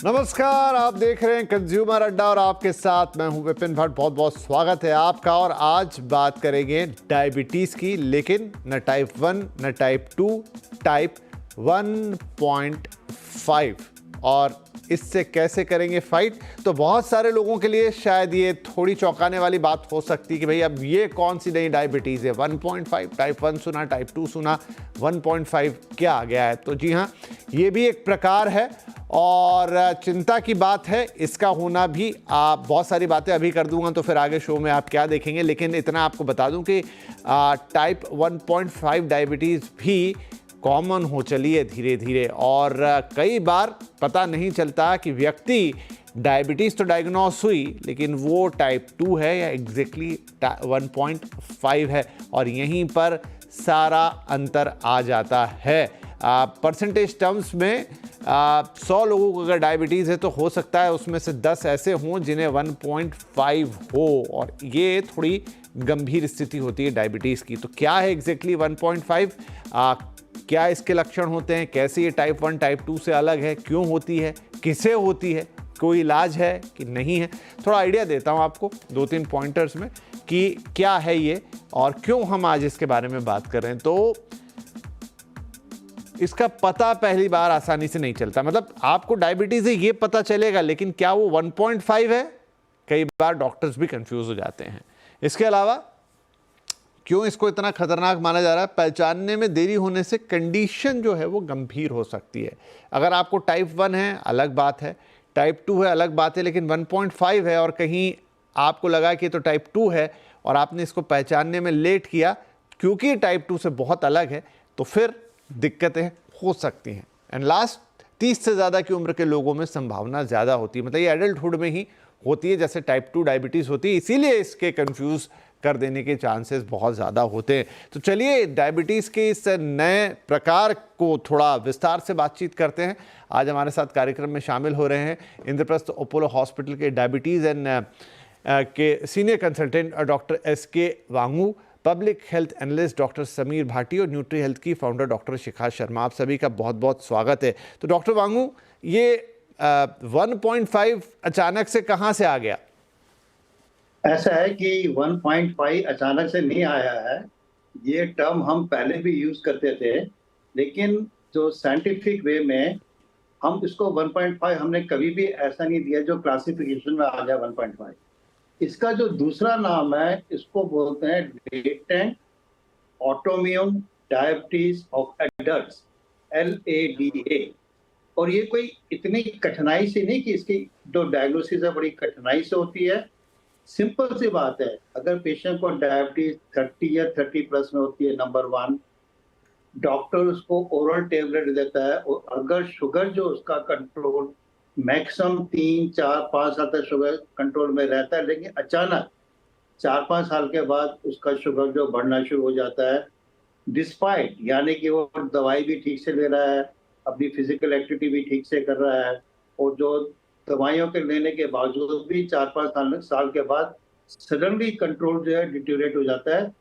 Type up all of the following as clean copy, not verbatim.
नमस्कार, आप देख रहे हैं कंज्यूमर अड्डा और आपके साथ मैं हूं विपिन भट्ट। बहुत बहुत स्वागत है आपका। और आज बात करेंगे डायबिटीज़ की, लेकिन न टाइप 1 न टाइप 2, टाइप 1.5। और इससे कैसे करेंगे फाइट। तो बहुत सारे लोगों के लिए शायद ये थोड़ी चौंकाने वाली बात हो सकती है कि भाई अब ये कौन सी नई डायबिटीज़ है। 1.5, टाइप 1 सुना, टाइप 2 सुना, 1.5 क्या आ गया है। तो जी हाँ, ये भी एक प्रकार है और चिंता की बात है इसका होना भी। आप बहुत सारी बातें अभी कर दूंगा तो फिर आगे शो में आप क्या देखेंगे, लेकिन इतना आपको बता दूं कि टाइप 1.5 डायबिटीज़ भी कॉमन हो चली है धीरे धीरे। और कई बार पता नहीं चलता कि व्यक्ति डायबिटीज़ तो डायग्नोस हुई, लेकिन वो टाइप 2 है या एग्जैक्टली 1.5 है। और यहीं पर सारा अंतर आ जाता है। परसेंटेज टर्म्स में 100 लोगों को अगर डायबिटीज़ है तो हो सकता है उसमें से 10 ऐसे हों जिन्हें 1.5 हो। और ये थोड़ी गंभीर स्थिति होती है डायबिटीज़ की। तो क्या है एग्जैक्टली 1.5, क्या इसके लक्षण होते हैं, कैसे ये टाइप 1 टाइप 2 से अलग है, क्यों होती है, किसे होती है, कोई इलाज है कि नहीं है। थोड़ा आइडिया देता हूँ आपको 2-3 पॉइंटर्स में कि क्या है ये और क्यों हम आज इसके बारे में बात कर रहे हैं। तो इसका पता पहली बार आसानी से नहीं चलता। मतलब आपको डायबिटीज़ है ये पता चलेगा, लेकिन क्या वो 1.5 है, कई बार डॉक्टर्स भी कंफ्यूज हो जाते हैं। इसके अलावा क्यों इसको इतना खतरनाक माना जा रहा है, पहचानने में देरी होने से कंडीशन जो है वो गंभीर हो सकती है। अगर आपको टाइप 1 है अलग बात है, टाइप 2 है अलग बात है, लेकिन 1.5 है और कहीं आपको लगा कि तो टाइप 2 है और आपने इसको पहचानने में लेट किया क्योंकि टाइप 2 से बहुत अलग है, तो फिर दिक्कतें हो सकती हैं। एंड लास्ट 30 से ज़्यादा की उम्र के लोगों में संभावना ज़्यादा होती है। मतलब ये एडल्टहुड में ही होती है जैसे टाइप 2 डायबिटीज़ होती है, इसीलिए इसके कंफ्यूज कर देने के चांसेस बहुत ज़्यादा होते हैं। तो चलिए डायबिटीज़ के इस नए प्रकार को थोड़ा विस्तार से बातचीत करते हैं। आज हमारे साथ कार्यक्रम में शामिल हो रहे हैं इंद्रप्रस्थ अपोलो हॉस्पिटल के डायबिटीज़ एंड के senior consultant doctor SK Wangnoo, public health analyst doctor Sameer Bhati और न्यूट्री हेल्थ की फाउंडर डॉक्टर शिखा शर्मा। आप सभी का बहुत बहुत स्वागत है। तो डॉक्टर वांगू, ये 1.5 अचानक से कहाँ से आ गया? ऐसा है कि 1.5 अचानक से नहीं आया है। ये टर्म हम पहले भी यूज करते थे, लेकिन जो साइंटिफिक वे में हम इसको 1.5 हमने कभी भी ऐसा नहीं दिया जो क्लासिफिकेशन में आ गया 1.5। इसका जो दूसरा नाम है इसको बोलते हैं latent autoimmune diabetes of adults, LADA। और ये कोई इतनी कठिनाई से नहीं कि इसकी जो डायग्नोसिस है बड़ी कठिनाई से होती है। सिंपल सी बात है, अगर पेशेंट को डायबिटीज 30 या 30 प्लस में होती है, नंबर 1, डॉक्टर उसको ओरल टेबलेट देता है। और अगर शुगर जो उसका कंट्रोल मैक्सिमम 3-4-5 साल तक शुगर कंट्रोल में रहता है, लेकिन अचानक 4-5 साल के बाद उसका शुगर जो बढ़ना शुरू हो जाता है, डिस्पाइट यानी कि वो दवाई भी ठीक से ले रहा है, अपनी फिजिकल एक्टिविटी भी ठीक से कर रहा है, और जो दवाइयों के लेने के बावजूद भी 4-5 साल के बाद सडनली कंट्रोल जो है डिटेरियोरेट हो जाता है,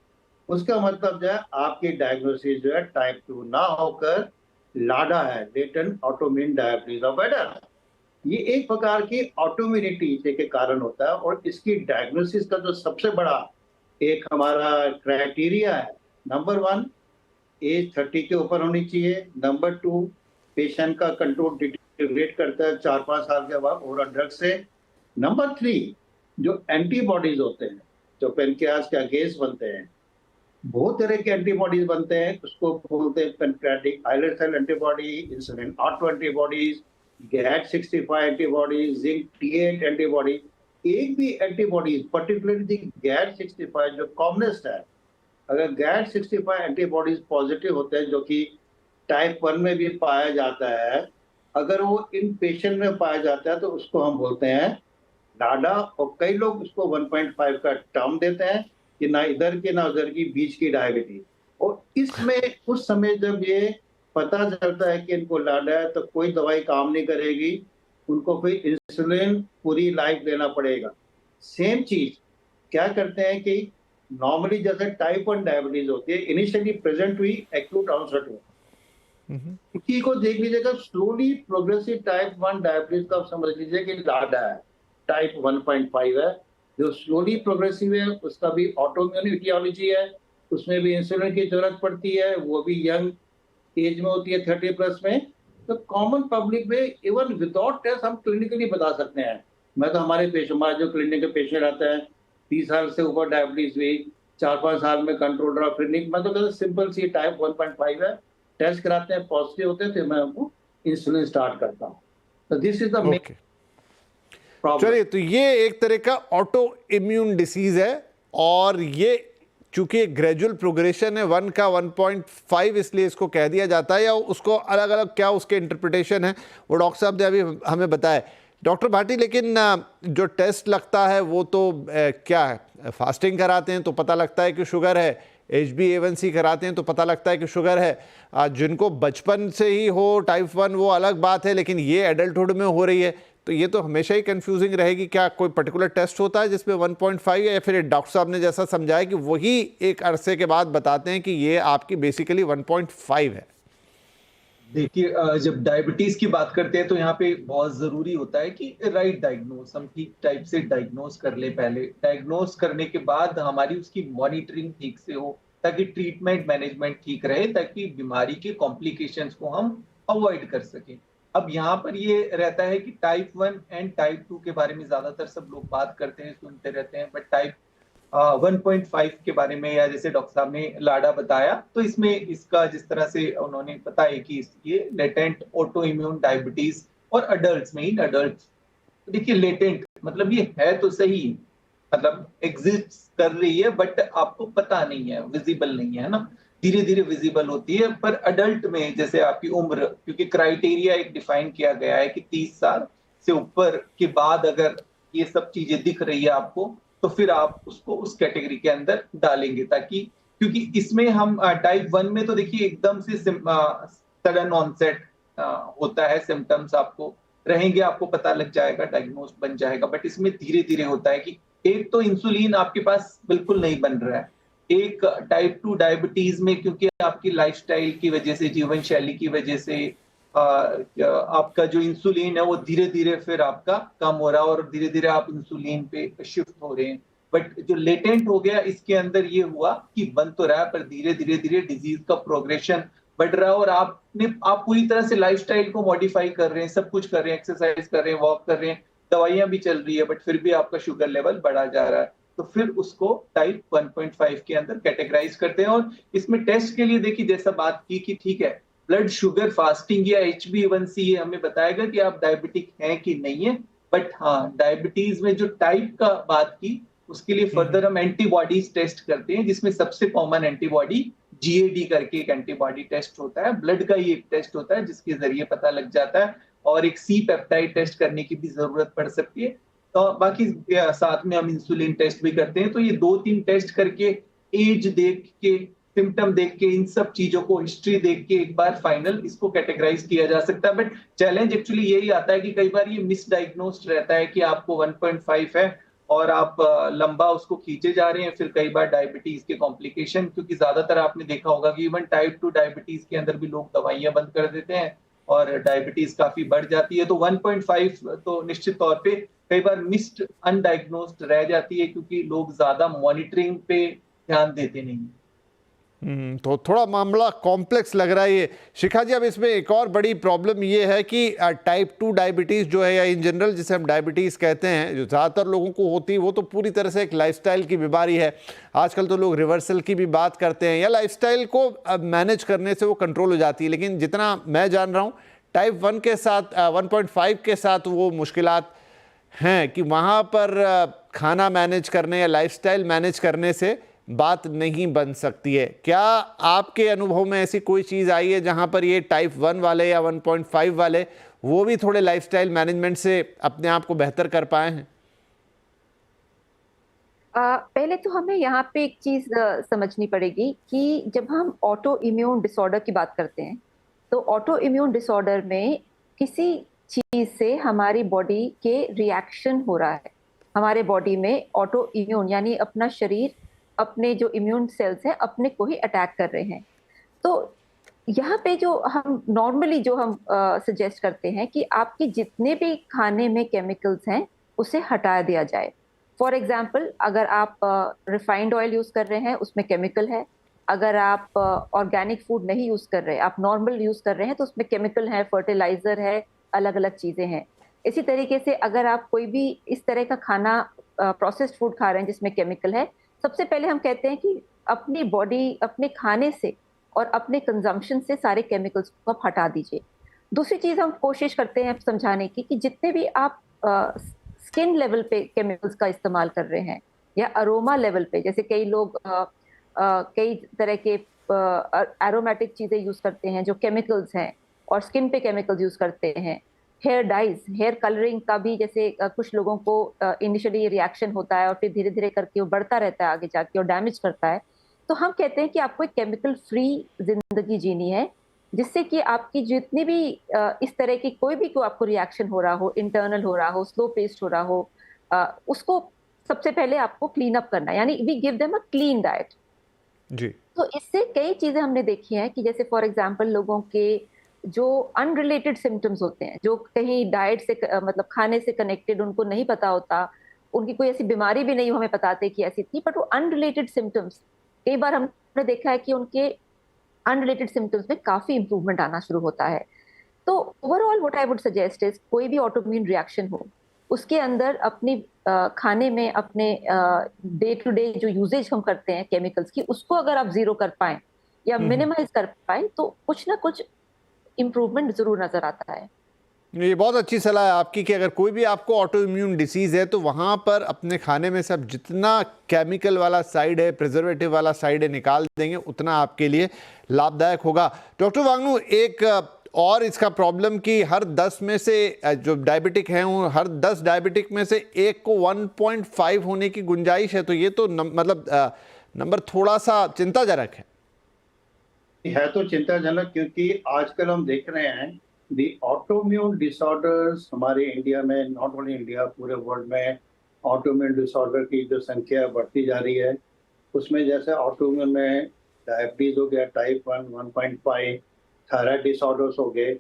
उसका मतलब जो है आपकी डायग्नोसिस जो है टाइप 2 ना होकर लाडा है, latent autoimmune diabetes of adult. ये एक प्रकार की ऑटोइम्यूनिटी के कारण होता है। और इसकी डायग्नोसिस का जो सबसे बड़ा एक हमारा क्राइटेरिया है, नंबर 1 एज 30 के ऊपर होनी चाहिए, नंबर 2 पेशेंट का कंट्रोल डिटेरियोरेट करता है 4-5 साल के बाद ओरल ड्रग से, नंबर 3 जो एंटीबॉडीज होते हैं जो पेनक्रियास के अगेंस्ट बनते हैं, बहुत तरह के एंटीबॉडीज बनते हैं, उसको बोलते हैं pancreatic islet cell antibody, insulin auto antibodies, GAD65 antibodies, zinc T8 antibody. एक भी एंटीबॉडी पर्टिकुलरली GAD65 जो कॉमनेस्ट है, अगर GAD65 एंटीबॉडीज पॉजिटिव होते हैं, जो कि टाइप 1 में भी पाया जाता है, अगर वो इन पेशेंट में पाया जाता है तो उसको हम बोलते हैं लाडा। और कई लोग उसको 1.5 का टर्म देते हैं कि ना इधर की ना उधर की, बीच की डायबिटीज। और इसमें उस समय जब ये पता चलता है कि इनको लाडा है तो कोई दवाई काम नहीं करेगी, उनको फिर इंसुलिन पूरी लाइफ लेना पड़ेगा। सेम चीज क्या करते हैं कि नॉर्मली जैसे टाइप 1 डायबिटीज होती है, इनिशियली प्रेजेंट हुई, एक्यूट ऑनसेट हुआ, की को देख लीजिएगा, स्लोली प्रोग्रेसिव टाइप 1 डायबिटीज का आप समझ लीजिए कि लाडा है, टाइप 1.5 है, जो स्लोली प्रोग्रेसिव है, उसका भी ऑटोइम्यून इटियोलॉजी है, उसमें भी इंसुलिन की जरूरत पड़ती है, वो भी यंग एज में होती है, 30+ में। तो कॉमन पब्लिक में इवन विदाउट टेस्ट हम क्लिनिकली बता सकते हैं। मैं तो हमारे जो क्लिनिक के पेशेंट आते हैं, 30 साल से ऊपर डायबिटीज हुई, 4-5 साल में कंट्रोल रहा, फिर नहीं, मैं तो कहता सिंपल सी टाइप 1.5 है, टेस्ट कराते हैं, पॉजिटिव होते हैं, फिर मैं उनको इंसुलिन स्टार्ट करता हूँ। तो this is the main okay, problem. चलिए, तो ये एक तरह का ऑटो इम्यून डिसीज है, और ये चूंकि ग्रेजुअल प्रोग्रेशन है, 1 का 1.5 इसलिए इसको कह दिया जाता है, या उसको अलग अलग क्या उसके इंटरप्रिटेशन है वो डॉक्टर साहब ने अभी हमें बताया। डॉक्टर भाटी, लेकिन जो टेस्ट लगता है वो तो क्या है, फास्टिंग कराते हैं तो पता लगता है कि शुगर है, HbA1c कराते हैं तो पता लगता है कि शुगर है। जिनको बचपन से ही हो टाइप 1 वो अलग बात है, लेकिन ये एडल्टहुड में हो रही है, तो ये तो हमेशा ही कंफ्यूजिंग रहेगी। क्या कोई पर्टिकुलर टेस्ट होता है जिसमें 1.5 या फिर डॉक्टर साहब ने जैसा समझाया कि वही एक अरसे के बाद बताते हैं कि ये आपकी बेसिकली 1.5 है? देखिए, जब डायबिटीज की बात करते हैं तो यहाँ पे बहुत जरूरी होता है कि राइट डायग्नोस हम ठीक टाइप से डायग्नोस कर ले। पहले डायग्नोस करने के बाद हमारी उसकी मॉनिटरिंग ठीक से हो, ताकि ट्रीटमेंट मैनेजमेंट ठीक रहे, ताकि बीमारी के कॉम्प्लिकेशंस को हम अवॉइड कर सकें। अब यहाँ पर ये रहता है कि टाइप 1 एंड टाइप 2 के बारे में ज्यादातर सब लोग बात करते हैं, सुनते रहते हैं, बट टाइप 1.5 के बारे में, या जैसे डॉक्टर साहब ने लाडा बताया, तो इसमें इसका जिस तरह से उन्होंने बताया कि ये लेटेंट ऑटो इम्यून डायबिटीज और अडल्ट में, इन अडल्ट, देखिए लेटेंट मतलब ये है तो सही, मतलब एग्जिस्ट कर रही है, बट आपको पता नहीं है, विजिबल नहीं है ना, धीरे धीरे विजिबल होती है। पर अडल्ट में जैसे आपकी उम्र, क्योंकि क्राइटेरिया एक डिफाइन किया गया है कि 30 साल से ऊपर के बाद अगर ये सब चीजें दिख रही है आपको, तो फिर आप उसको उस कैटेगरी के अंदर डालेंगे, ताकि, क्योंकि इसमें हम टाइप 1 में तो देखिए एकदम से सडन ऑनसेट होता है, सिम्टम्स आपको रहेंगे, आपको पता लग जाएगा, डायग्नोस बन जाएगा, बट इसमें धीरे धीरे होता है कि एक तो इंसुलिन आपके पास बिल्कुल नहीं बन रहा है, एक टाइप 2 डायबिटीज में क्योंकि आपकी लाइफस्टाइल की वजह से, जीवन शैली की वजह से आपका जो इंसुलिन है वो धीरे धीरे फिर आपका कम हो रहा है, और धीरे धीरे आप इंसुलिन पे शिफ्ट हो रहे हैं। बट जो लेटेंट हो गया, इसके अंदर ये हुआ कि बन तो रहा है, पर धीरे धीरे धीरे डिजीज का प्रोग्रेशन बढ़ रहा है, और आप पूरी तरह से लाइफस्टाइल को मॉडिफाई कर रहे हैं, सब कुछ कर रहे हैं, एक्सरसाइज कर रहे हैं, वॉक कर रहे हैं, दवाइयां भी चल रही है, बट फिर भी आपका शुगर लेवल बढ़ा जा रहा है, तो फिर उसको टाइप 1.5 के अंदर कैटेगराइज करते हैं। और इसमें टेस्ट के लिए देखिए, जैसा बात की कि ठीक है, ब्लड शुगर फास्टिंग या HbA1c ये हमें बताएगा कि आप डायबिटिक हैं कि नहीं है, बट हाँ, डायबिटीज में जो टाइप का बात की, उसके लिए फर्दर हम एंटीबॉडीज टेस्ट करते हैं, जिसमें सबसे कॉमन एंटीबॉडी GAD करके एक एंटीबॉडी टेस्ट होता है, ब्लड का ही एक टेस्ट होता है जिसके जरिए पता लग जाता है, और एक C पेप्टाइड टेस्ट करने की भी जरूरत पड़ सकती है, तो बाकी साथ में हम इंसुलिन टेस्ट भी करते हैं। तो ये 2-3 टेस्ट करके, एज देख के, सिम्टम देख के, इन सब चीजों को हिस्ट्री देख के एक बार फाइनल इसको कैटेगराइज किया जा सकता है। बट चैलेंज एक्चुअली यही आता है कि कई बार ये मिसडायग्नोस्ड रहता है कि आपको 1.5 है और आप लंबा उसको खींचे जा रहे हैं, फिर कई बार डायबिटीज के कॉम्प्लिकेशन, क्योंकि ज्यादातर आपने देखा होगा कि इवन टाइप 2 डायबिटीज के अंदर भी लोग दवाइयां बंद कर देते हैं और डायबिटीज काफी बढ़ जाती है। तो 1.5 तो निश्चित तौर पे कई बार मिस्ड अनडायग्नोस्ड रह जाती है, क्योंकि लोग ज्यादा मॉनिटरिंग पे ध्यान देते नहीं। तो थोड़ा मामला कॉम्प्लेक्स लग रहा है ये। शिखा जी, अब इसमें एक और बड़ी प्रॉब्लम ये है कि टाइप 2 डायबिटीज़ जो है, या इन जनरल जिसे हम डायबिटीज़ कहते हैं, जो ज़्यादातर लोगों को होती है, वो तो पूरी तरह से एक लाइफस्टाइल की बीमारी है। आजकल तो लोग रिवर्सल की भी बात करते हैं, या लाइफस्टाइल को मैनेज करने से वो कंट्रोल हो जाती है। लेकिन जितना मैं जान रहा हूँ, टाइप 1 के साथ 1.5 के साथ वो मुश्किलात हैं कि वहाँ पर खाना मैनेज करने या लाइफस्टाइल मैनेज करने से बात नहीं बन सकती है। क्या आपके अनुभव में ऐसी कोई चीज़ आई है जहां पर ये टाइप 1 वाले या 1.5 वाले वो भी थोड़े लाइफस्टाइल मैनेजमेंट से अपने आप को बेहतर कर पाए हैं? पहले तो हमें यहाँ पे एक चीज समझनी पड़ेगी कि जब हम ऑटो इम्यून डिसऑर्डर की बात करते हैं, तो ऑटो इम्यून डिसऑर्डर में किसी चीज से हमारी बॉडी के रिएक्शन हो रहा है। हमारे बॉडी में ऑटो इम्यून यानी अपना शरीर अपने जो इम्यून सेल्स हैं अपने को ही अटैक कर रहे हैं। तो यहाँ पे जो हम नॉर्मली जो हम सजेस्ट करते हैं कि आपके जितने भी खाने में केमिकल्स हैं उसे हटा दिया जाए। फॉर एग्जाम्पल, अगर आप रिफाइंड ऑयल यूज कर रहे हैं उसमें केमिकल है। अगर आप ऑर्गेनिक फूड नहीं यूज कर रहे, आप नॉर्मल यूज कर रहे हैं तो उसमें केमिकल है, फर्टिलाइजर है, अलग अलग चीजें हैं। इसी तरीके से अगर आप कोई भी इस तरह का खाना, प्रोसेस्ड फूड खा रहे हैं जिसमें केमिकल है, सबसे पहले हम कहते हैं कि अपनी बॉडी, अपने खाने से और अपने कंजम्पशन से सारे केमिकल्स को आप हटा दीजिए। दूसरी चीज हम कोशिश करते हैं समझाने की कि जितने भी आप स्किन लेवल पे केमिकल्स का इस्तेमाल कर रहे हैं या अरोमा लेवल पे, जैसे कई लोग कई तरह के एरोमेटिक चीजें यूज करते हैं जो केमिकल्स हैं और स्किन पे केमिकल्स यूज करते हैं। हेयर डाइज, हेयर कलरिंग का भी जैसे कुछ लोगों को इनिशियली रिएक्शन होता है और फिर धीरे धीरे करके वो बढ़ता रहता है आगे जाके और डैमेज करता है। तो हम कहते हैं कि आपको एक केमिकल फ्री जिंदगी जीनी है, जिससे कि आपकी जितनी भी इस तरह की कोई भी आपको रिएक्शन हो रहा हो, इंटरनल हो रहा हो, स्लो पेस्ट हो रहा हो, उसको सबसे पहले आपको क्लीन अप करना है, यानी we give them a clean diet. जी। तो इससे कई चीजें हमने देखी हैं कि जैसे फॉर एग्जांपल लोगों के जो अनरिलेटेड सिम्टम्स होते हैं, जो कहीं डाइट से मतलब खाने से कनेक्टेड उनको नहीं पता होता, उनकी कोई ऐसी बीमारी भी नहीं हमें बताते कि ऐसी थी, बट वो अनरिलेटेड सिम्टम्स, कई बार हमने देखा है कि उनके अनरिलेटेड सिम्टम्स में काफी इंप्रूवमेंट आना शुरू होता है। तो overall what I would suggest is, कोई भी ऑटोइम्यून रिएक्शन हो, उसके अंदर अपनी खाने में अपने डे टू डे जो यूजेज हम करते हैं केमिकल्स की, उसको अगर आप जीरो कर पाए या मिनिमाइज कर पाए तो कुछ ना कुछ इम्प्रूवमेंट जरूर नजर आता है। ये बहुत अच्छी सलाह है आपकी कि अगर कोई भी आपको ऑटो इम्यून डिसीज़ है तो वहाँ पर अपने खाने में सब जितना केमिकल वाला साइड है, प्रिजर्वेटिव वाला साइड है, निकाल देंगे उतना आपके लिए लाभदायक होगा। डॉक्टर वांगनू, एक और इसका प्रॉब्लम कि हर 10 में से जो डायबिटिक हैं वो हर 10 डायबिटिक में से एक को 1.5 होने की गुंजाइश है, तो ये तो मतलब नंबर थोड़ा सा चिंताजनक है तो चिंताजनक, क्योंकि आजकल हम देख रहे हैं दी ऑटोइम्यून डिसऑर्डर्स हमारे इंडिया में, नॉट ओनली इंडिया, पूरे वर्ल्ड में ऑटोइम्यून डिसऑर्डर की जो संख्या बढ़ती जा रही है। उसमें जैसे ऑटोइम्यून में डायबिटीज हो गया, टाइप 1, 1.5, थायराइड डिसऑर्डर्स हो गए,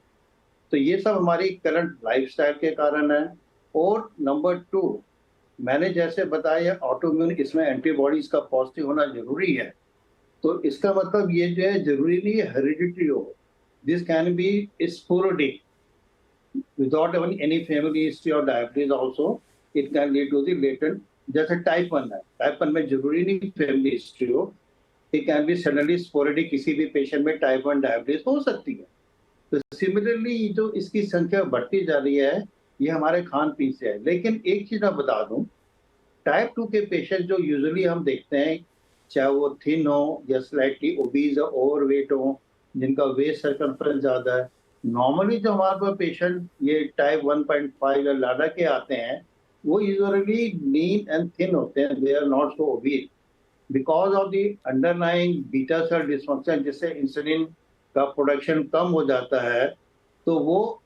तो ये सब हमारी करंट लाइफस्टाइल के कारण है। और नंबर 2, मैंने जैसे बताया ऑटोइम्यून, इसमें एंटीबॉडीज का पॉजिटिव होना जरूरी है। तो इसका मतलब ये जो है जरूरी नहीं है हेरिडिटरी हो, this can be sporadic without any family history और diabetes also, it can lead to the latent. जैसे टाइप 1 है, टाइप 1 में जरूरी नहीं फैमिली हिस्ट्री हो, it can be suddenly sporadic, किसी भी पेशेंट में टाइप 1 डायबिटीज हो सकती है। तो सिमिलरली जो इसकी संख्या बढ़ती जा रही है, ये हमारे खान पीन से है। लेकिन एक चीज मैं बता दूं, टाइप 2 के पेशेंट जो यूजुअली हम देखते हैं, चाहे वो थिन हो या स्लाइटली ओबीज या ओवरवेट हो, जिनका वेस्ट सर्कमफ्रेंस ज्यादा है, नॉर्मली जो हमारे पास पेशेंट ये टाइप 1.5 या लाडा के आते हैं, वो यूजुअली लीन एंड थिन होते हैं, they are not so obese because of the underlying beta cell dysfunction, जिससे इंसुलिन का प्रोडक्शन कम हो जाता है। तो वो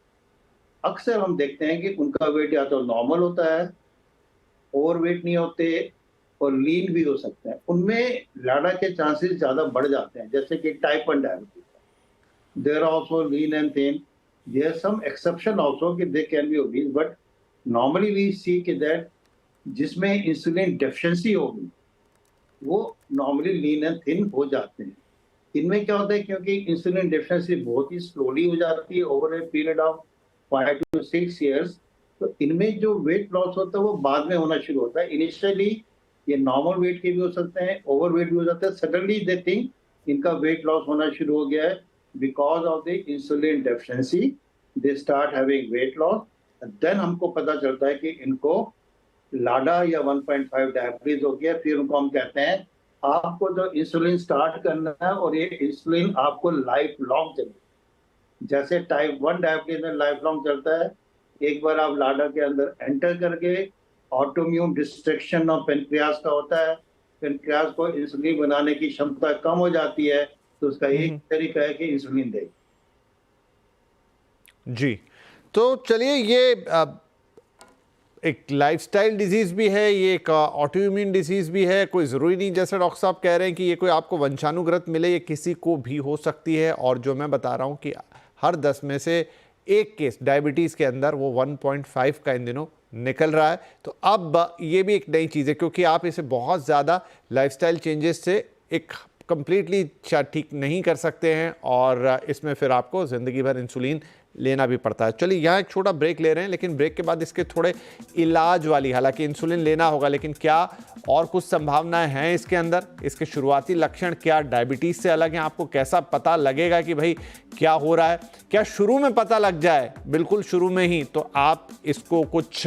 अक्सर हम देखते हैं कि उनका वेट या तो नॉर्मल होता है, ओवरवेट नहीं होते, और लीन भी हो सकते हैं। उनमें लाडा के चांसेस ज्यादा बढ़ जाते हैं, जैसे कि type 1 diabetes, there also lean and thin, there some exception also कि they can be obese, but normally we see कि दैट जिसमें इंसुलिन डेफिशिएंसी होगी वो नॉर्मली लीन एंड थिन हो जाते हैं। इनमें क्या होता है, क्योंकि इंसुलिन डेफिशिएंसी बहुत ही स्लोली हो जाती है over a period of 5 to 6 years, तो इनमें जो वेट लॉस होता है वो बाद में होना शुरू होता है। इनिशियली ये नॉर्मल वेट के भी हो सकते हैं, ओवर वेट भी हो जाता है, सडनली दे थिंक इनका वेट लॉस होना शुरू हो गया है, because of the insulin deficiency they start having weight loss. Then हमको पता चलता है कि इनको लाडा या 1.5 डायबिटीज हो गया। फिर उनको हम कहते हैं आपको जो इंसुलिन स्टार्ट करना है, और ये इंसुलिन आपको लाइफ लॉन्ग चलेगा। जैसे टाइप 1 डायबिटीज में लाइफ लॉन्ग चलता है, एक बार आप लाडा के अंदर एंटर करके ऑटोइम्यून डिस्ट्रक्शन ऑफ पेनक्रियास का होता है, पेनक्रियास को इंसुलिन बनाने की क्षमता कम हो जाती है, तो उसका एक तरीका है कि इंसुलिन दे। जी। तो चलिए, ये एक लाइफस्टाइल डिजीज़ भी है, ये एक ऑटो इम्यून डिजीज़ भी है। कोई ज़रूरी नहीं, जैसे डॉक्टर साहब कह रहे हैं कि ये कोई आपको वंशानुगत मिले, ये किसी को भी हो सकती है। और जो मैं बता रहा हूँ कि हर 10 में से एक केस डायबिटीज़ के अंदर वो 1.5 का इन दिनों निकल रहा है। तो अब ये भी एक नई चीज़ है, क्योंकि आप इसे बहुत ज़्यादा लाइफस्टाइल चेंजेस से एक कंप्लीटली ठीक नहीं कर सकते हैं, और इसमें फिर आपको ज़िंदगी भर इंसुलिन लेना भी पड़ता है। चलिए यहाँ एक छोटा ब्रेक ले रहे हैं, लेकिन ब्रेक के बाद इसके थोड़े इलाज वाली, हालांकि इंसुलिन लेना होगा, लेकिन क्या और कुछ संभावनाएं हैं इसके अंदर, इसके शुरुआती लक्षण क्या डायबिटीज़ से अलग हैं, आपको कैसा पता लगेगा कि भाई क्या हो रहा है, क्या शुरू में पता लग जाए बिल्कुल शुरू में ही तो आप इसको कुछ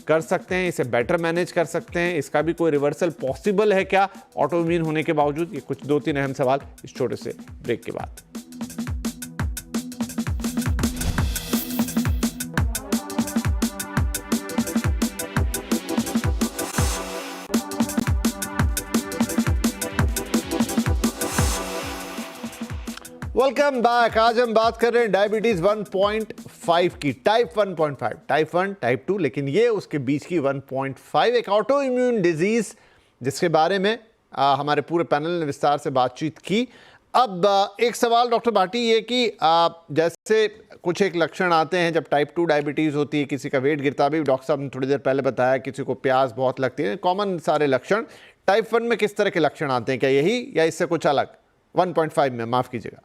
कर सकते हैं, इसे बेटर मैनेज कर सकते हैं, इसका भी कोई रिवर्सल पॉसिबल है क्या ऑटो इम्यून होने के बावजूद? ये कुछ 2-3 अहम सवाल इस छोटे से ब्रेक के बाद। Welcome back. आज हम बात कर रहे हैं डायबिटीज 1.5 की, टाइप 1.5, टाइप 1, टाइप 2, लेकिन ये उसके बीच की 1.5, एक ऑटो इम्यून डिजीज जिसके बारे में हमारे पूरे पैनल ने विस्तार से बातचीत की। अब एक सवाल डॉक्टर भाटी ये कि जैसे कुछ एक लक्षण आते हैं जब टाइप 2 डायबिटीज़ होती है, किसी का वेट गिरता, भी डॉक्टर साहब ने थोड़ी देर पहले बताया, किसी को प्यास बहुत लगती है, कॉमन सारे लक्षण। टाइप 1 में किस तरह के लक्षण आते हैं, क्या यही या इससे कुछ अलग? 1.5 में, माफ़ कीजिएगा।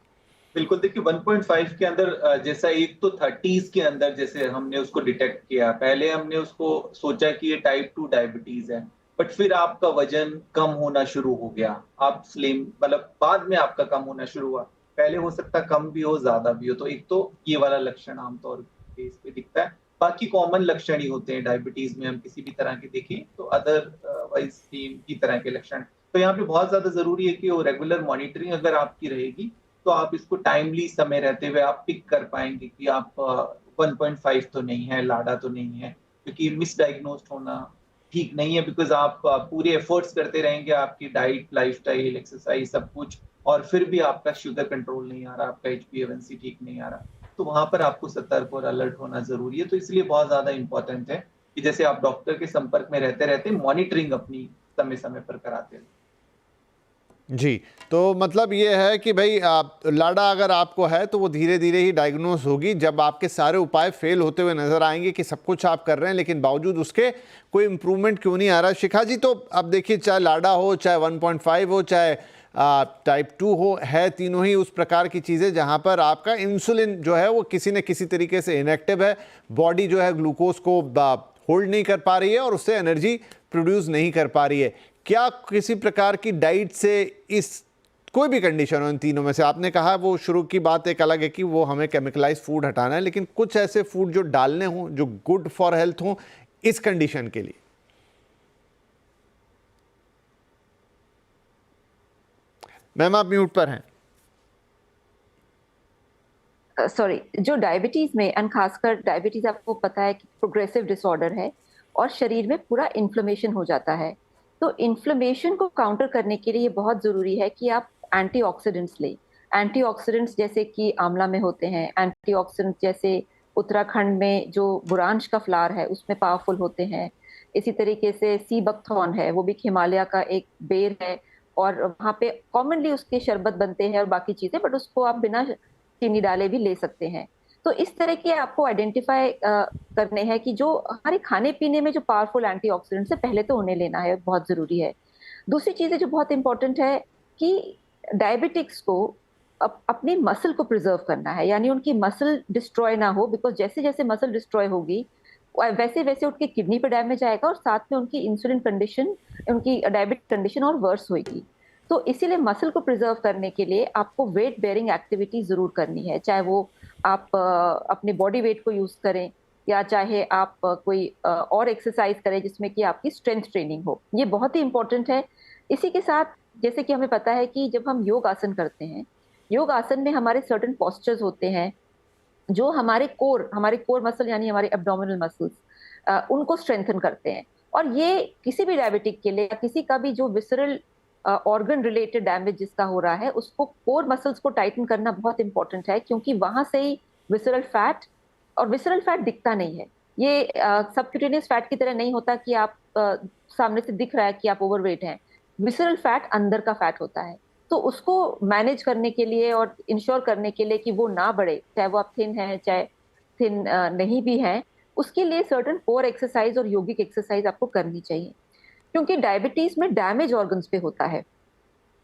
बिल्कुल, देखिए 1.5 के अंदर जैसा एक तो 30s के अंदर जैसे हमने उसको डिटेक्ट किया, पहले हमने उसको सोचा कि ये टाइप 2 डायबिटीज है, बट फिर आपका वजन कम होना शुरू हो गया, आप स्लिम, मतलब बाद में आपका कम होना शुरू हुआ, पहले हो सकता कम भी हो ज्यादा भी हो, तो एक तो ये वाला लक्षण आमतौर पे इस पे दिखता है। बाकी कॉमन लक्षण ही होते हैं डायबिटीज में, हम किसी भी तरह के देखें तो अदरवाइज सेम की तरह के लक्षण। तो यहाँ पे बहुत ज्यादा जरूरी है कि वो रेगुलर मॉनिटरिंग अगर आपकी रहेगी तो आप इसको टाइमली समय रहते हुए आप पिक कर पाएंगे कि आप 1.5 तो नहीं है, लाडा तो नहीं है, क्योंकि मिसडायग्नोस्ड होना ठीक नहीं है, बिकॉज आप पूरे एफर्ट्स करते रहेंगे, आपकी डाइट, लाइफस्टाइल, एक्सरसाइज सब कुछ, और फिर भी आपका शुगर कंट्रोल नहीं आ रहा, आपका HbA1c ठीक नहीं आ रहा, तो वहां पर आपको सतर्क और अलर्ट होना जरूरी है। तो इसलिए बहुत ज्यादा इंपॉर्टेंट है कि जैसे आप डॉक्टर के संपर्क में रहते रहते मॉनिटरिंग अपनी समय समय पर कराते हैं। जी, तो मतलब ये है कि भाई लाडा अगर आपको है तो वो धीरे धीरे ही डायग्नोस होगी, जब आपके सारे उपाय फेल होते हुए नजर आएंगे कि सब कुछ आप कर रहे हैं लेकिन बावजूद उसके कोई इम्प्रूवमेंट क्यों नहीं आ रहा। शिखा जी, तो अब देखिए, चाहे लाडा हो, चाहे 1.5 हो, चाहे टाइप 2 हो, है तीनों ही उस प्रकार की चीज़ें जहां पर आपका इंसुलिन जो है वो किसी न किसी तरीके से इनएक्टिव है, बॉडी जो है ग्लूकोज को होल्ड नहीं कर पा रही है और उससे एनर्जी प्रोड्यूस नहीं कर पा रही है। क्या किसी प्रकार की डाइट से इस कोई भी कंडीशन हो, इन तीनों में से, आपने कहा वो शुरू की बात एक अलग है कि वो हमें केमिकलाइज फूड हटाना है, लेकिन कुछ ऐसे फूड जो डालने हों जो गुड फॉर हेल्थ हों इस कंडीशन के लिए? मैम आप म्यूट पर हैं। सॉरी, जो डायबिटीज में, एंड खासकर डायबिटीज आपको पता है कि प्रोग्रेसिव डिसऑर्डर है और शरीर में पूरा इन्फ्लेमेशन हो जाता है, तो इन्फ्लेमेशन को काउंटर करने के लिए बहुत जरूरी है कि आप एंटीऑक्सीडेंट्स लें। एंटीऑक्सीडेंट्स जैसे कि आंवला में होते हैं, एंटीऑक्सीडेंट्स जैसे उत्तराखंड में जो बुरांश का फ्लावर है उसमें पावरफुल होते हैं। इसी तरीके से सी बकथॉर्न है, वो भी हिमालय का एक बेर है और वहाँ पे कॉमनली उसके शरबत बनते हैं और बाकी चीजें, बट उसको आप बिना चीनी डाले भी ले सकते हैं। तो इस तरह के आपको आइडेंटिफाई करने हैं कि जो हमारे खाने पीने में जो पावरफुल एंटीऑक्सीडेंट्स है पहले तो उन्हें लेना है, बहुत जरूरी है। दूसरी चीज है जो बहुत इंपॉर्टेंट है कि डायबिटिक्स को अपनी मसल को प्रिजर्व करना है, यानी उनकी मसल डिस्ट्रॉय ना हो, बिकॉज जैसे जैसे मसल डिस्ट्रॉय होगी वैसे वैसे उनकी किडनी पे डैमेज आएगा और साथ में उनकी इंसुलिन कंडीशन, उनकी डायबिटिक कंडीशन और वर्स होगी। तो इसीलिए मसल को प्रिजर्व करने के लिए आपको वेट बेयरिंग एक्टिविटी जरूर करनी है, चाहे वो आप अपने बॉडी वेट को यूज करें या चाहे आप कोई और एक्सरसाइज करें जिसमें कि आपकी स्ट्रेंथ ट्रेनिंग हो, ये बहुत ही इंपॉर्टेंट है। इसी के साथ जैसे कि हमें पता है कि जब हम योग आसन करते हैं, योग आसन में हमारे सर्टेन पोस्चर्स होते हैं जो हमारे कोर मसल यानी हमारे एब्डोमिनल मसल्स उनको स्ट्रेंथन करते हैं, और ये किसी भी डायबिटिक के लिए, किसी का भी जो विसरल ऑर्गन रिलेटेड डैमेज जिसका हो रहा है, उसको कोर मसल्स को टाइटन करना बहुत इंपॉर्टेंट है, क्योंकि वहां से ही विसरल फैट दिखता नहीं है, ये सबक्यूटेनियस फैट की तरह नहीं होता कि आप सामने से दिख रहा है कि आप ओवरवेट हैं। विसरल फैट अंदर का फैट होता है, तो उसको मैनेज करने के लिए और इंश्योर करने के लिए कि वो ना बढ़े, चाहे वो आप थिन हैं चाहे थिन नहीं भी हैं, उसके लिए सर्टेन कोर एक्सरसाइज और योगिक एक्सरसाइज आपको करनी चाहिए। क्योंकि डायबिटीज में डैमेज ऑर्गन्स पे होता है।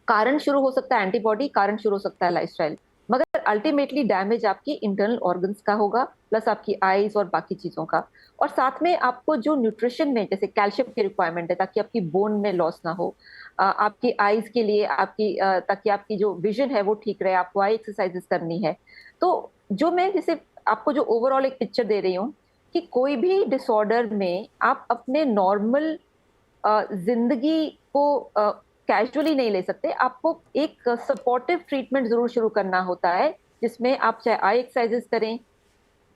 कारण शुरू हो सकता है एंटीबॉडी, कारण शुरू हो सकता है लाइफस्टाइल, मगर अल्टीमेटली डैमेज आपकी इंटरनल ऑर्गन्स का होगा, प्लस आपकी आईज और बाकी चीजों का। और साथ में आपको जो न्यूट्रिशन में जैसे कैल्शियम की रिक्वायरमेंट है ताकि आपकी बोन में लॉस ना हो, आपकी आईज के लिए आपकी ताकि आपकी जो विजन है वो ठीक रहे, आपको आई एक्सरसाइजेस करनी है। तो जो मैं जैसे आपको जो ओवरऑल एक पिक्चर दे रही हूँ कि कोई भी डिसऑर्डर में आप अपने नॉर्मल जिंदगी को कैजुअली नहीं ले सकते। आपको एक सपोर्टिव ट्रीटमेंट जरूर शुरू करना होता है, जिसमें आप चाहे आई एक्सरसाइजेस करें,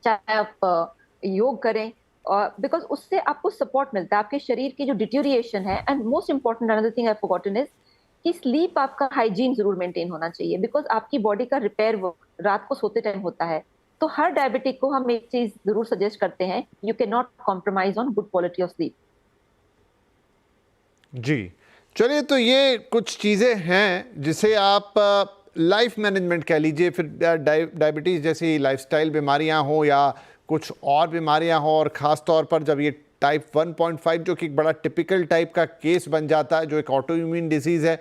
चाहे आप योग करें, और बिकॉज उससे आपको सपोर्ट मिलता है आपके शरीर की जो डिट्यूरिएशन है। And most important another thing I forgotten is कि स्लीप आपका हाइजीन जरूर मेंटेन होना चाहिए, बिकॉज आपकी बॉडी का रिपेयर वर्क रात को सोते टाइम होता है। तो हर डायबिटिक को हम एक चीज जरूर सजेस्ट करते हैं, you can not compromise on good quality of sleep. जी, चलिए, तो ये कुछ चीज़ें हैं जिसे आप लाइफ मैनेजमेंट कह लीजिए, फिर डायबिटीज़ जैसी लाइफस्टाइल बीमारियां हो या कुछ और बीमारियां हो, और ख़ास तौर पर जब ये टाइप 1.5 जो कि एक बड़ा टिपिकल टाइप का केस बन जाता है, जो एक ऑटो इम्यून डिजीज़ है,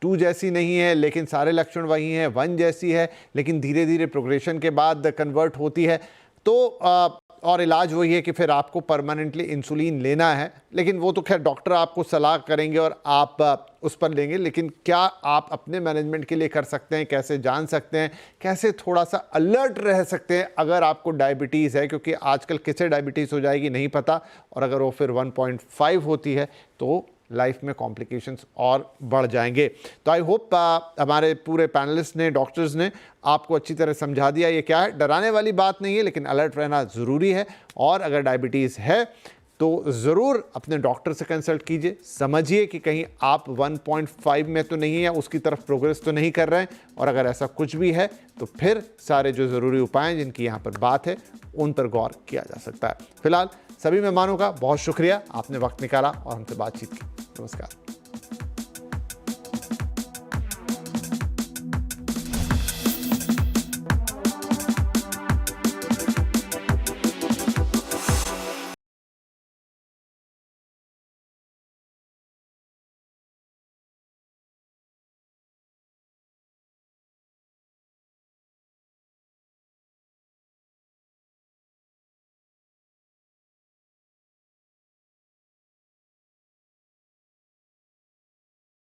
2 जैसी नहीं है लेकिन सारे लक्षण वही हैं, 1 जैसी है लेकिन धीरे धीरे प्रोग्रेशन के बाद कन्वर्ट होती है। तो और इलाज वही है कि फिर आपको परमानेंटली इंसुलिन लेना है, लेकिन वो तो खैर डॉक्टर आपको सलाह करेंगे और आप उस पर लेंगे। लेकिन क्या आप अपने मैनेजमेंट के लिए कर सकते हैं, कैसे जान सकते हैं, कैसे थोड़ा सा अलर्ट रह सकते हैं अगर आपको डायबिटीज़ है, क्योंकि आजकल किसे डायबिटीज़ हो जाएगी नहीं पता, और अगर वो फिर 1.5 होती है तो लाइफ में कॉम्प्लिकेशंस और बढ़ जाएंगे। तो आई होप हमारे पूरे पैनलिस्ट ने, डॉक्टर्स ने आपको अच्छी तरह समझा दिया ये क्या है। डराने वाली बात नहीं है, लेकिन अलर्ट रहना ज़रूरी है। और अगर डायबिटीज़ है तो ज़रूर अपने डॉक्टर से कंसल्ट कीजिए, समझिए कि कहीं आप 1.5 में तो नहीं है, उसकी तरफ प्रोग्रेस तो नहीं कर रहे हैं। और अगर ऐसा कुछ भी है तो फिर सारे जो ज़रूरी उपाय हैं जिनकी यहाँ पर बात है उन पर गौर किया जा सकता है। फिलहाल सभी मेहमानों का बहुत शुक्रिया, आपने वक्त निकाला और हमसे बातचीत की। नमस्कार।